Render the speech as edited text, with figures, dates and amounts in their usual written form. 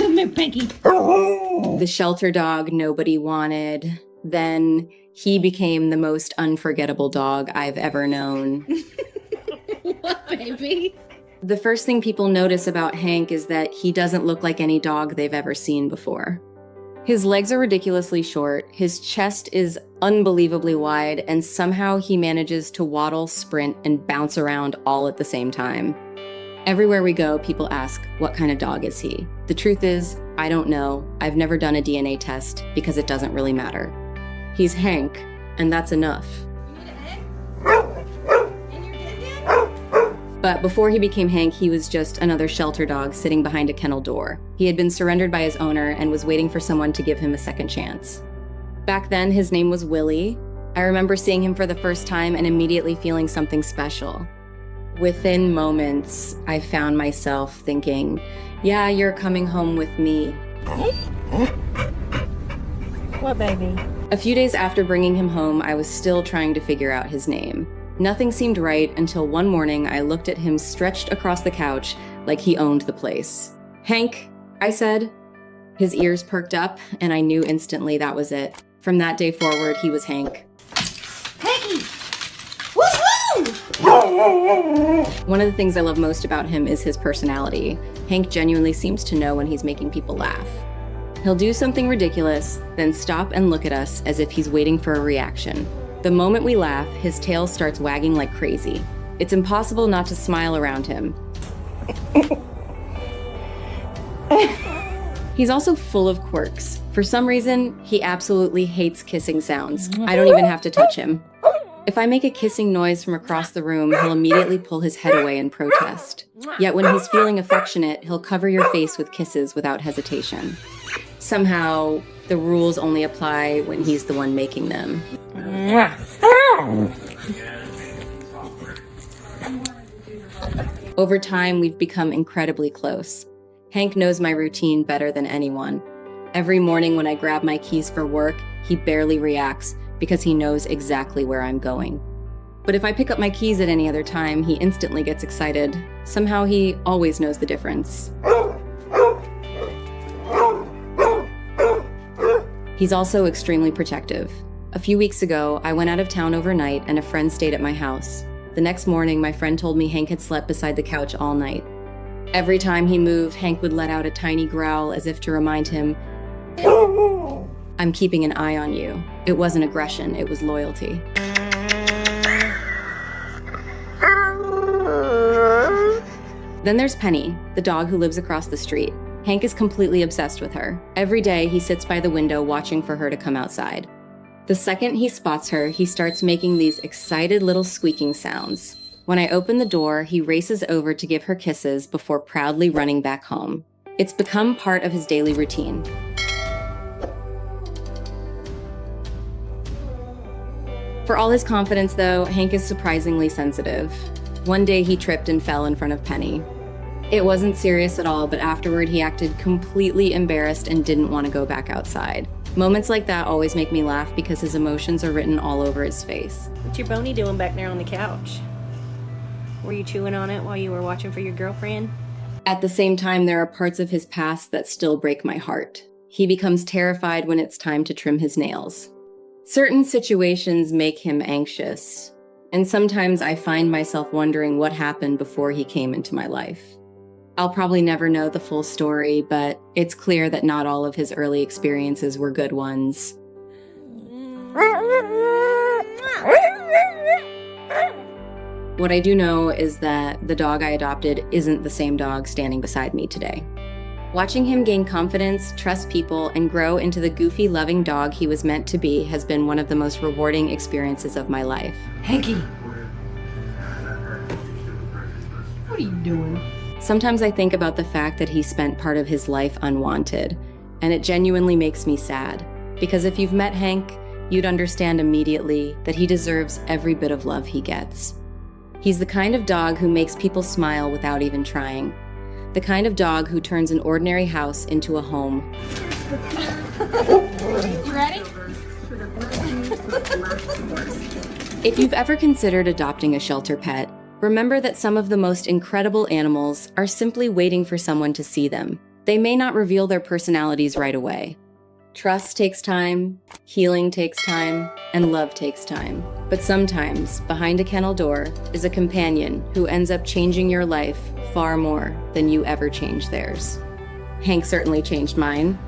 Come here, Peggy. The shelter dog nobody wanted. Then he became the most unforgettable dog I've ever known. What, baby? The first thing people notice about Hank is that he doesn't look like any dog they've ever seen before. His legs are ridiculously short, his chest is unbelievably wide, and somehow he manages to waddle, sprint, and bounce around all at the same time. Everywhere we go, people ask, what kind of dog is he? The truth is, I don't know. I've never done a DNA test because it doesn't really matter. He's Hank, and that's enough. But before he became Hank, he was just another shelter dog sitting behind a kennel door. He had been surrendered by his owner and was waiting for someone to give him a second chance. Back then, his name was Willie. I remember seeing him for the first time and immediately feeling something special. Within moments, I found myself thinking, yeah, you're coming home with me. What, baby? A few days after bringing him home, I was still trying to figure out his name. Nothing seemed right until one morning I looked at him stretched across the couch like he owned the place. Hank, I said. His ears perked up, and I knew instantly that was it. From that day forward, he was Hank. Peggy! Woo-hoo! One of the things I love most about him is his personality. Hank genuinely seems to know when he's making people laugh. He'll do something ridiculous, then stop and look at us as if he's waiting for a reaction. The moment we laugh, his tail starts wagging like crazy. It's impossible not to smile around him. He's also full of quirks. For some reason, he absolutely hates kissing sounds. I don't even have to touch him. If I make a kissing noise from across the room, he'll immediately pull his head away in protest. Yet when he's feeling affectionate, he'll cover your face with kisses without hesitation. Somehow, the rules only apply when he's the one making them. Over time, we've become incredibly close. Hank knows my routine better than anyone. Every morning when I grab my keys for work, he barely reacts because he knows exactly where I'm going. But if I pick up my keys at any other time, he instantly gets excited. Somehow he always knows the difference. He's also extremely protective. A few weeks ago, I went out of town overnight and a friend stayed at my house. The next morning, my friend told me Hank had slept beside the couch all night. Every time he moved, Hank would let out a tiny growl as if to remind him, I'm keeping an eye on you. It wasn't aggression, it was loyalty. Then there's Penny, the dog who lives across the street. Hank is completely obsessed with her. Every day, he sits by the window watching for her to come outside. The second he spots her, he starts making these excited little squeaking sounds. When I open the door, he races over to give her kisses before proudly running back home. It's become part of his daily routine. For all his confidence, though, Hank is surprisingly sensitive. One day he tripped and fell in front of Penny. It wasn't serious at all, but afterward he acted completely embarrassed and didn't want to go back outside. Moments like that always make me laugh because his emotions are written all over his face. What's your Boney doing back there on the couch? Were you chewing on it while you were watching for your girlfriend? At the same time, there are parts of his past that still break my heart. He becomes terrified when it's time to trim his nails. Certain situations make him anxious, and sometimes I find myself wondering what happened before he came into my life. I'll probably never know the full story, but it's clear that not all of his early experiences were good ones. What I do know is that the dog I adopted isn't the same dog standing beside me today. Watching him gain confidence, trust people, and grow into the goofy, loving dog he was meant to be has been one of the most rewarding experiences of my life. Hanky! What are you doing? Sometimes I think about the fact that he spent part of his life unwanted, and it genuinely makes me sad. Because if you've met Hank, you'd understand immediately that he deserves every bit of love he gets. He's the kind of dog who makes people smile without even trying. The kind of dog who turns an ordinary house into a home. You ready? If you've ever considered adopting a shelter pet, remember that some of the most incredible animals are simply waiting for someone to see them. They may not reveal their personalities right away. Trust takes time, healing takes time, and love takes time. But sometimes, behind a kennel door is a companion who ends up changing your life far more than you ever changed theirs. Hank certainly changed mine.